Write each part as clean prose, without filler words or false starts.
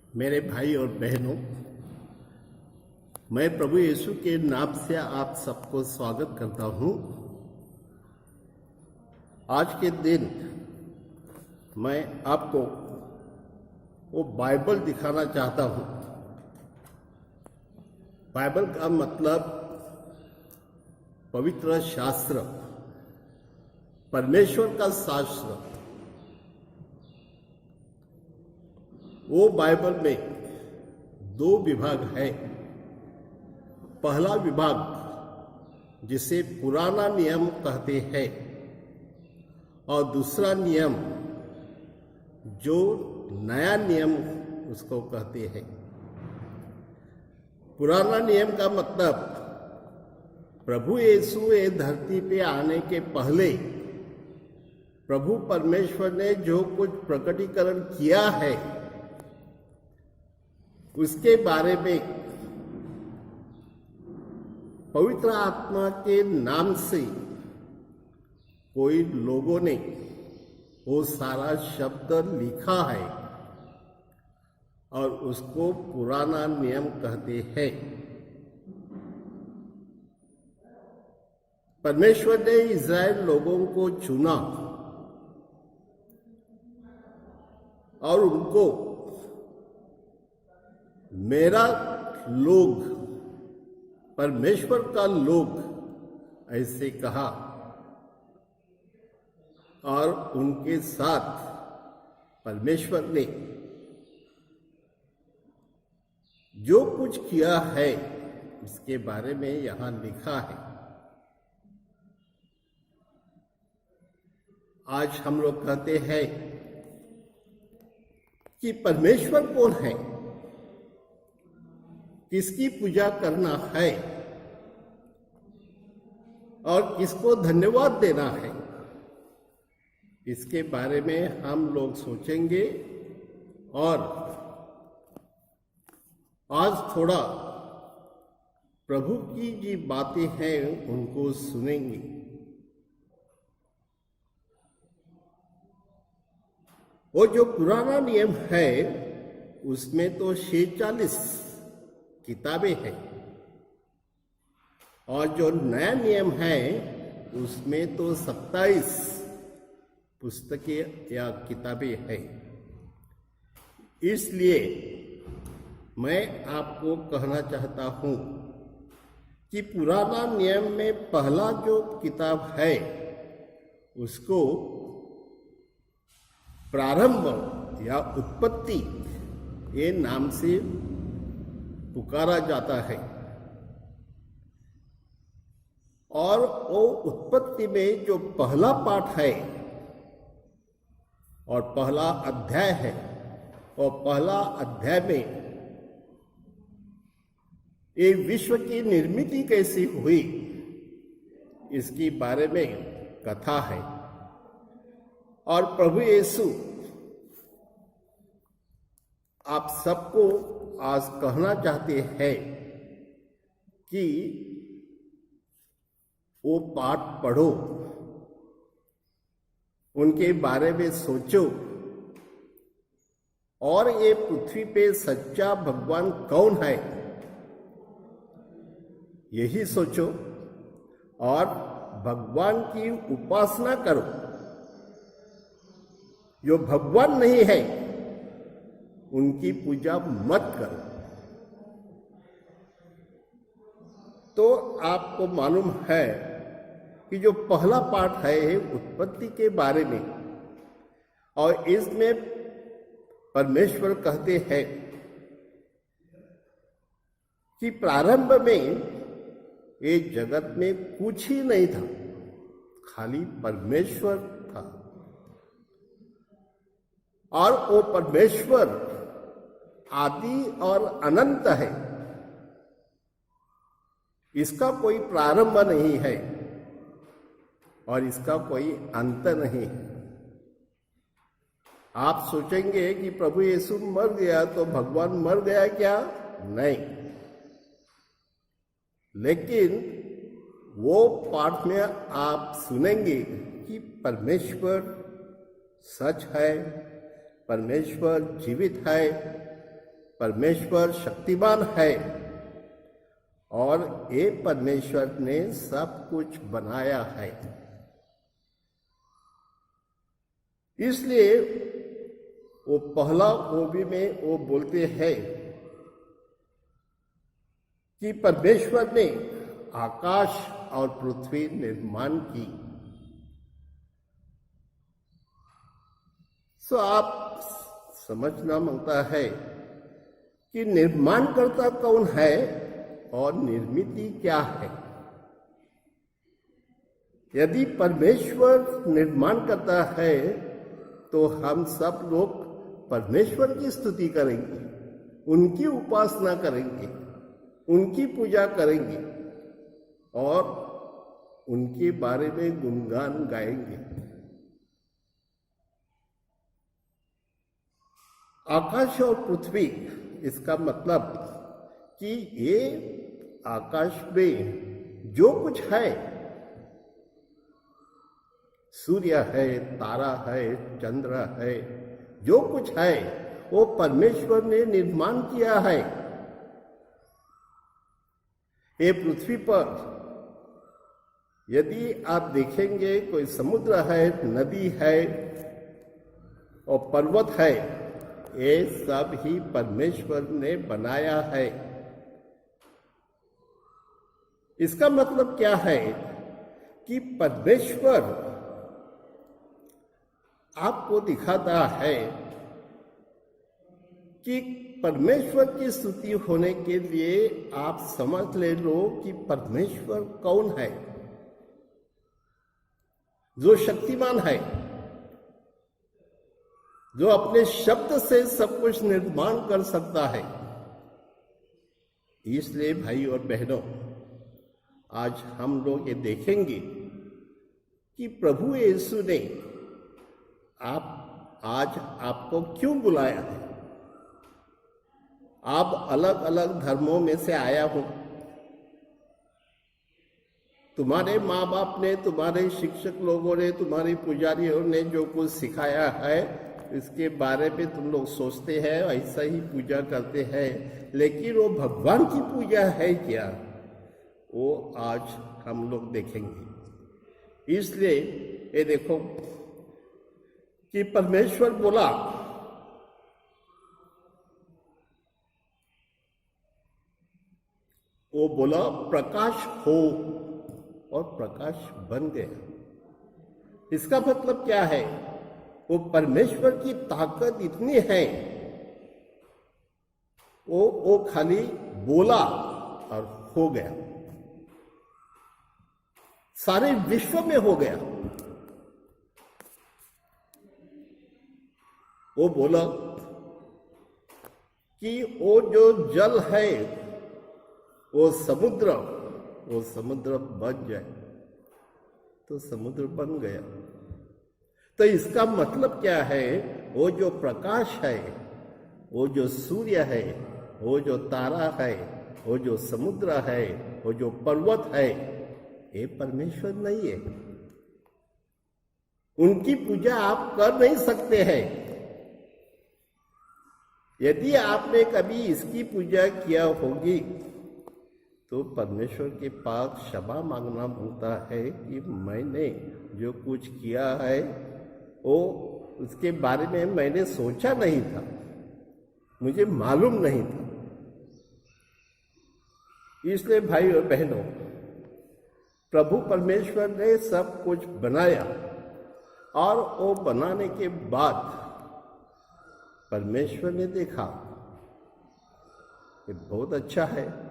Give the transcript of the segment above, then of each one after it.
मेरे भाई और बहनों, मैं प्रभु यीशु के नाम से आप सबको स्वागत करता हूं। आज के दिन मैं आपको वो बाइबल दिखाना चाहता हूं। बाइबल का मतलब पवित्र शास्त्र, परमेश्वर का शास्त्र। वो बाइबल में दो विभाग है। पहला विभाग जिसे पुराना नियम कहते हैं और दूसरा नियम जो नया नियम उसको कहते हैं। पुराना नियम का मतलब प्रभु यीशु ये धरती पे आने के पहले प्रभु परमेश्वर ने जो कुछ प्रकटीकरण किया है उसके बारे में पवित्र आत्मा के नाम से कोई लोगों ने वो सारा शब्द लिखा है और उसको पुराना नियम कहते हैं। परमेश्वर ने इज़राइल लोगों को चुना और उनको मेरा लोग, परमेश्वर का लोग ऐसे कहा और उनके साथ परमेश्वर ने जो कुछ किया है इसके बारे में यहां लिखा है। आज हम लोग कहते हैं कि परमेश्वर कौन है, किसकी पूजा करना है और किसको धन्यवाद देना है, इसके बारे में हम लोग सोचेंगे और आज थोड़ा प्रभु की जी बातें हैं उनको सुनेंगे। वो जो पुराना नियम है उसमें तो 46 किताबें हैं और जो नया नियम है उसमें तो 27 पुस्तकें या किताबें हैं। इसलिए मैं आपको कहना चाहता हूं कि पुराना नियम में पहला जो किताब है उसको प्रारंभ या उत्पत्ति ये नाम से पुकारा जाता है और वो उत्पत्ति में जो पहला पाठ है और पहला अध्याय है और पहला अध्याय में ये विश्व की निर्मित कैसी हुई इसके बारे में कथा है। और प्रभु यीशु आप सबको आज कहना चाहते हैं कि वो पाठ पढ़ो, उनके बारे में सोचो और ये पृथ्वी पे सच्चा भगवान कौन है यही सोचो और भगवान की उपासना करो। जो भगवान नहीं है उनकी पूजा मत करो। तो आपको मालूम है कि जो पहला पाठ है उत्पत्ति के बारे में और इसमें परमेश्वर कहते हैं कि प्रारंभ में ये जगत में कुछ ही नहीं था, खाली परमेश्वर था और वो परमेश्वर आदि और अनंत है, इसका कोई प्रारंभ नहीं है और इसका कोई अंत नहीं है। आप सोचेंगे कि प्रभु यीशु मर गया तो भगवान मर गया क्या? नहीं, लेकिन वो पाठ में आप सुनेंगे कि परमेश्वर सच है, परमेश्वर जीवित है परमेश्वर शक्तिमान है और ये परमेश्वर ने सब कुछ बनाया है। इसलिए वो पहला ओवी में वो बोलते हैं कि परमेश्वर ने आकाश और पृथ्वी निर्माण की। सो आप समझना मांगता है कि निर्माणकर्ता कौन है और निर्मिति क्या है। यदि परमेश्वर निर्माण करता है तो हम सब लोग परमेश्वर की स्तुति करेंगे, उनकी उपासना करेंगे, उनकी पूजा करेंगे और उनके बारे में गुणगान गाएंगे। आकाश और पृथ्वी, इसका मतलब कि ये आकाश में जो कुछ है, सूर्य है, तारा है, चंद्र है, जो कुछ है वो परमेश्वर ने निर्माण किया है। ये पृथ्वी पर यदि आप देखेंगे कोई समुद्र है, नदी है और पर्वत है, ये सब ही परमेश्वर ने बनाया है। इसका मतलब क्या है कि परमेश्वर आपको दिखाता है कि परमेश्वर की स्तुति होने के लिए आप समझ ले लो कि परमेश्वर कौन है, जो शक्तिमान है, जो अपने शब्द से सब कुछ निर्माण कर सकता है। इसलिए भाई और बहनों, आज हम लोग ये देखेंगे कि प्रभु यीशु ने आज आपको क्यों बुलाया है। आप अलग अलग धर्मों में से आया हो, तुम्हारे माँ बाप ने, तुम्हारे शिक्षक लोगों ने, तुम्हारे पुजारियों ने जो कुछ सिखाया है इसके बारे में तुम लोग सोचते हैं, ऐसा ही पूजा करते हैं, लेकिन वो भगवान की पूजा है क्या, वो आज हम लोग देखेंगे। इसलिए ये देखो कि परमेश्वर बोला, वो बोला प्रकाश हो और प्रकाश बन गया। इसका मतलब क्या है? वो परमेश्वर की ताकत इतनी है, वो खाली बोला और हो गया, सारे विश्व में हो गया। वो बोला कि वो जो जल है वो समुद्र बन जाए, तो समुद्र बन गया। तो इसका मतलब क्या है? वो जो प्रकाश है, वो जो सूर्य है, वो जो तारा है, वो जो समुद्र है, वो जो पर्वत है, ये परमेश्वर नहीं है। उनकी पूजा आप कर नहीं सकते हैं। यदि आपने कभी इसकी पूजा किया होगी तो परमेश्वर के पास क्षमा मांगना होता है कि मैंने जो कुछ किया है वो उसके बारे में मैंने सोचा नहीं था, मुझे मालूम नहीं था। इसलिए भाई और बहनों, प्रभु परमेश्वर ने सब कुछ बनाया और वो बनाने के बाद परमेश्वर ने देखा कि बहुत अच्छा है।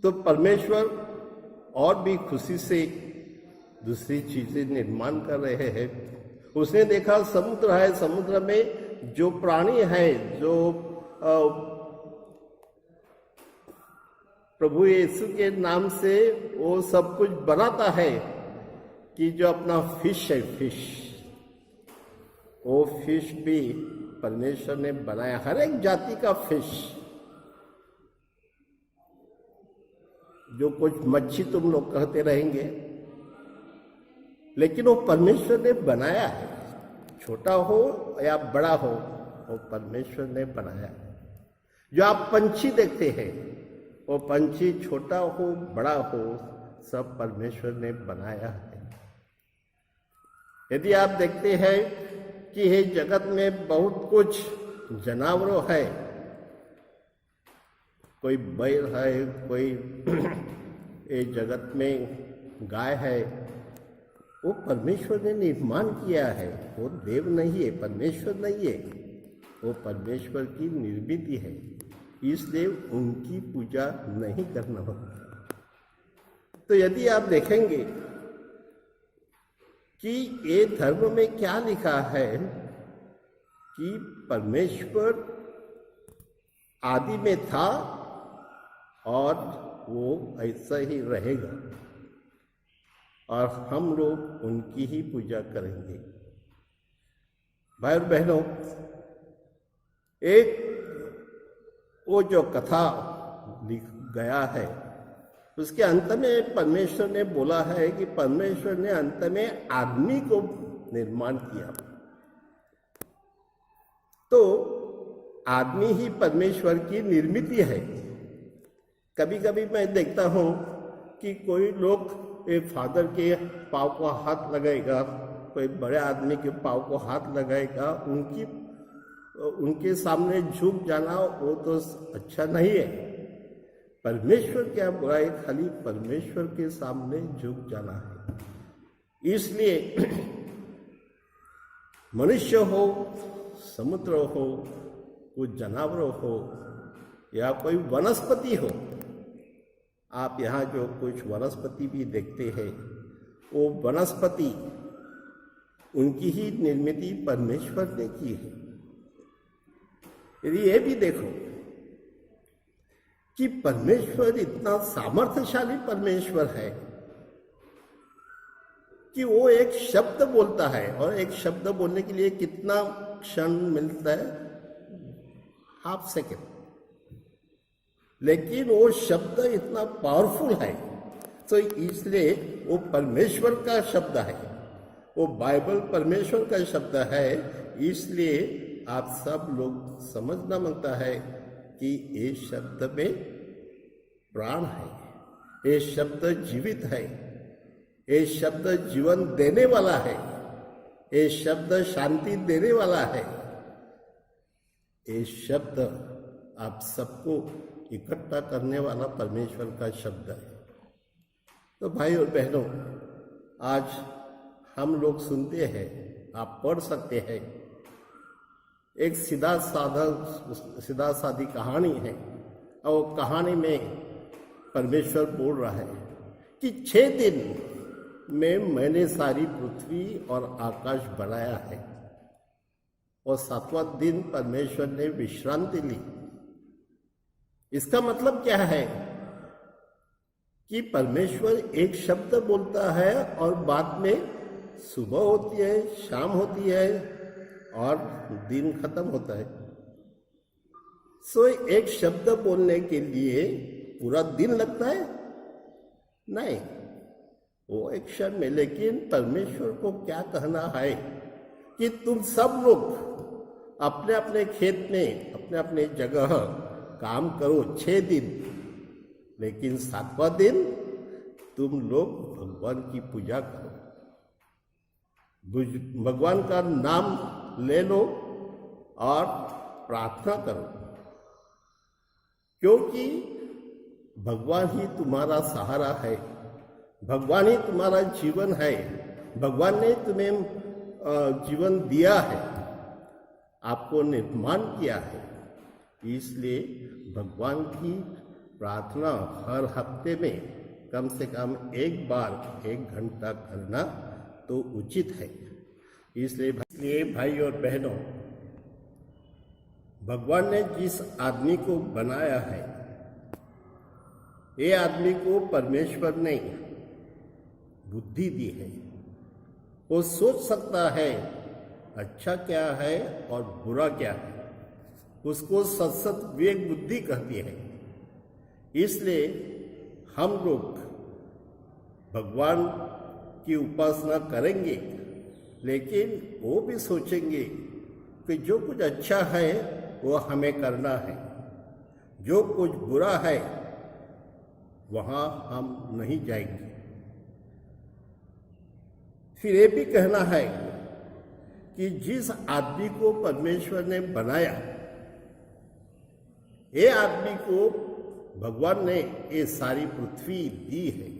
तो परमेश्वर और भी खुशी से दूसरी चीजें निर्माण कर रहे हैं। उसने देखा समुद्र है, समुद्र में जो प्राणी है, जो प्रभु यीशु के नाम से वो सब कुछ बनाता है, कि जो अपना फिश है, वो फिश भी परमेश्वर ने बनाया, हर एक जाति का फिश। जो कुछ मच्छी तुम लोग कहते रहेंगे, लेकिन वो परमेश्वर ने बनाया है, छोटा हो या बड़ा हो, वो परमेश्वर ने बनाया है। जो आप पंछी देखते हैं, वो पंछी छोटा हो बड़ा हो, सब परमेश्वर ने बनाया है। यदि आप देखते हैं कि ये जगत में बहुत कुछ जानवरों है, कोई बैल है, कोई ये जगत में गाय है, वो परमेश्वर ने निर्माण किया है। वो देव नहीं है, परमेश्वर नहीं है, वो परमेश्वर की निर्मित है, इसलिए उनकी पूजा नहीं करना होता। तो यदि आप देखेंगे कि ये धर्म में क्या लिखा है कि परमेश्वर आदि में था और वो ऐसा ही रहेगा और हम लोग उनकी ही पूजा करेंगे। भाई और बहनों, एक वो जो कथा लिख गया है, उसके अंत में परमेश्वर ने बोला है कि परमेश्वर ने अंत में आदमी को निर्माण किया। तो आदमी ही परमेश्वर की निर्मित है। कभी कभी मैं देखता हूँ कि कोई लोग एक फादर के पाँव को हाथ लगाएगा, कोई बड़े आदमी के पाँव को हाथ लगाएगा, उनके सामने झुक जाना वो तो अच्छा नहीं है। परमेश्वर क्या बोला है, खाली परमेश्वर के सामने झुक जाना है। इसलिए मनुष्य हो, समुद्र हो, कोई जानवर हो या कोई वनस्पति हो, आप यहाँ जो कुछ वनस्पति भी देखते हैं, वो वनस्पति उनकी ही निर्मित परमेश्वर ने की है। यदि ये भी देखो कि परमेश्वर इतना सामर्थ्यशाली परमेश्वर है कि वो एक शब्द बोलता है, और एक शब्द बोलने के लिए कितना क्षण मिलता है, हाफ सेकेंड, लेकिन वो शब्द इतना पावरफुल है। तो इसलिए वो परमेश्वर का शब्द है, वो बाइबल परमेश्वर का शब्द है। इसलिए आप सब लोग समझना मांगता है कि ये शब्द में प्राण है, ये शब्द जीवित है, ये शब्द जीवन देने वाला है, ये शब्द शांति देने वाला है, ये शब्द आप सबको इकट्ठा करने वाला परमेश्वर का शब्द है। तो भाई और बहनों, आज हम लोग सुनते हैं, आप पढ़ सकते हैं, एक सीधा सादी कहानी है, और वो कहानी में परमेश्वर बोल रहा है कि 6 दिन में मैंने सारी पृथ्वी और आकाश बनाया है, और 7वां दिन परमेश्वर ने विश्रांति ली। इसका मतलब क्या है कि परमेश्वर एक शब्द बोलता है और बाद में सुबह होती है, शाम होती है और दिन खत्म होता है। सो एक शब्द बोलने के लिए पूरा दिन लगता है? नहीं, वो एक क्षण में। लेकिन परमेश्वर को क्या कहना है कि तुम सब लोग अपने अपने खेत में, अपने अपने जगह काम करो 6 दिन, लेकिन 7वां दिन तुम लोग भगवान की पूजा करो, भगवान का नाम ले लो और प्रार्थना करो, क्योंकि भगवान ही तुम्हारा सहारा है, भगवान ही तुम्हारा जीवन है, भगवान ने तुम्हें जीवन दिया है, आपको निर्माण किया है। इसलिए भगवान की प्रार्थना हर हफ्ते में कम से कम एक बार 1 घंटा करना तो उचित है। इसलिए भाई और बहनों, भगवान ने जिस आदमी को बनाया है, ये आदमी को परमेश्वर ने बुद्धि दी है। वो सोच सकता है अच्छा क्या है और बुरा क्या है, उसको सत विवेक बुद्धि कहती है। इसलिए हम लोग भगवान की उपासना करेंगे, लेकिन वो भी सोचेंगे कि जो कुछ अच्छा है वो हमें करना है, जो कुछ बुरा है वहाँ हम नहीं जाएंगे। फिर ये भी कहना है कि जिस आदमी को परमेश्वर ने बनाया, ये आदमी को भगवान ने ये सारी पृथ्वी दी है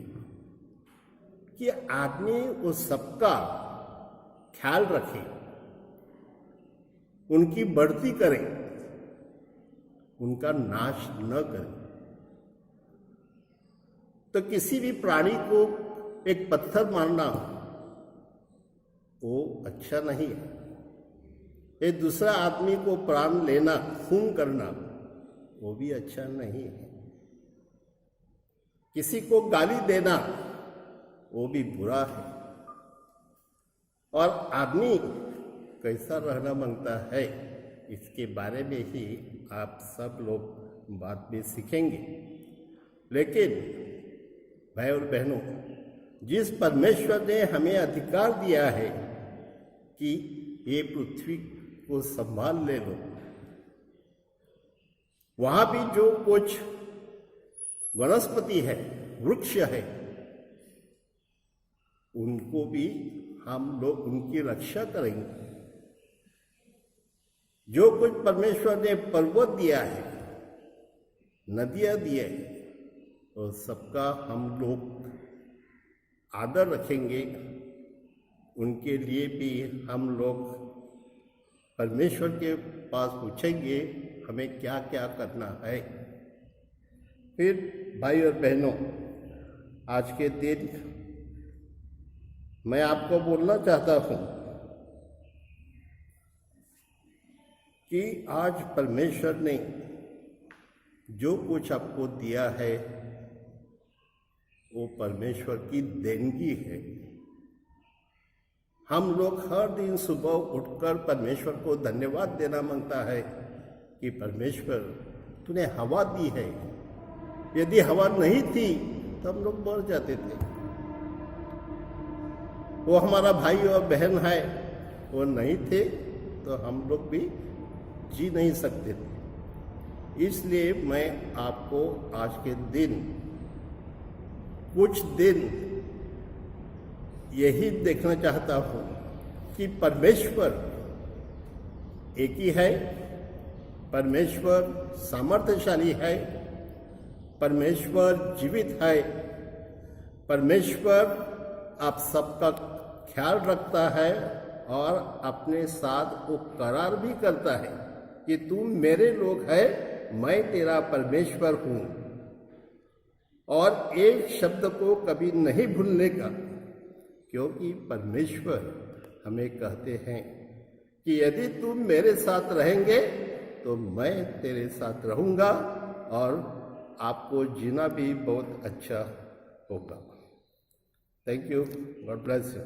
कि आदमी उस सबका ख्याल रखे, उनकी बढ़ती करे, उनका नाश न करे। तो किसी भी प्राणी को एक पत्थर मारना वो अच्छा नहीं है। एक दूसरा आदमी को प्राण लेना, खून करना, वो भी अच्छा नहीं है। किसी को गाली देना वो भी बुरा है। और आदमी कैसा रहना मांगता है, इसके बारे में ही आप सब लोग बाद में सीखेंगे। लेकिन भाई और बहनों, जिस परमेश्वर ने हमें अधिकार दिया है कि ये पृथ्वी को संभाल ले लो, वहां भी जो कुछ वनस्पति है, वृक्ष है, उनको भी हम लोग उनकी रक्षा करेंगे। जो कुछ परमेश्वर ने पर्वत दिया है, नदियां दिए हैं, तो सबका हम लोग आदर रखेंगे। उनके लिए भी हम लोग परमेश्वर के पास पूछेंगे हमें क्या क्या करना है। फिर भाई और बहनों, आज के दिन मैं आपको बोलना चाहता हूँ कि आज परमेश्वर ने जो कुछ आपको दिया है वो परमेश्वर की देनगी है। हम लोग हर दिन सुबह उठकर परमेश्वर को धन्यवाद देना मांगता है कि परमेश्वर तूने हवा दी है। यदि हवा नहीं थी तो हम लोग मर जाते थे। वो हमारा भाई और बहन है, वो नहीं थे तो हम लोग भी जी नहीं सकते थे। इसलिए मैं आपको आज के दिन कुछ दिन यही देखना चाहता हूँ कि परमेश्वर एक ही है, परमेश्वर सामर्थ्यशाली है, परमेश्वर जीवित है, परमेश्वर आप सबका ख्याल रखता है और अपने साथ वो करार भी करता है कि तुम मेरे लोग है, मैं तेरा परमेश्वर हूँ। और एक शब्द को कभी नहीं भूलने का, क्योंकि परमेश्वर हमें कहते हैं कि यदि तुम मेरे साथ रहेंगे तो मैं तेरे साथ रहूँगा और आपको जीना भी बहुत अच्छा होगा। Thank you, God bless you.